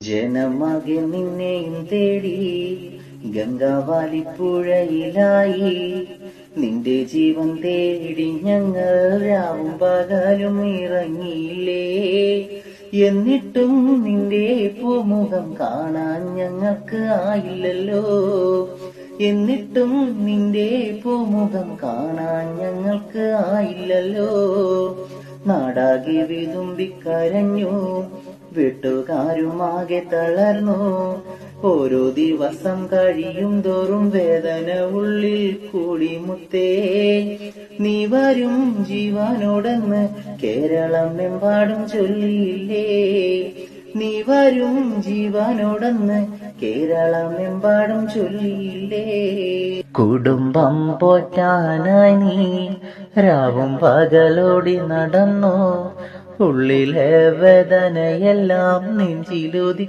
ജനമാകെ നിന്നെയും തേടി ഗംഗാവാലിപ്പുഴയിലായി. നിന്റെ ജീവൻ തേടി ഞങ്ങൾ രാവും പകലും ഇറങ്ങിയില്ലേ. എന്നിട്ടും നിന്റെ പൂമുഖം കാണാൻ ഞങ്ങൾക്ക് ആയില്ലല്ലോ. എന്നിട്ടും നിന്റെ പൂമുഖം കാണാൻ ഞങ്ങൾക്ക് ആയില്ലല്ലോ. നാടാകെ വിതുമ്പിക്കരഞ്ഞു, വീട്ടുകാരുമാകെ തളർന്നു. ഓരോ ദിവസം കഴിയും തോറും വേദന ഉള്ളിൽ കൂടി മുത്തേ. നീ വരും ജീവനോടെന്ന് കേരളമെമ്പാടും ചൊല്ലിയില്ലേ. നീ വരും ജീവനോടെന്ന് കേരളമെമ്പാടും ചൊല്ലിയില്ലേ. കുടുംബം പോറ്റാനായി നീ രാവും പകലോടി നടന്നു. ഉള്ളിലെ വേദനയെല്ലാം നെഞ്ചിലൊതുക്കി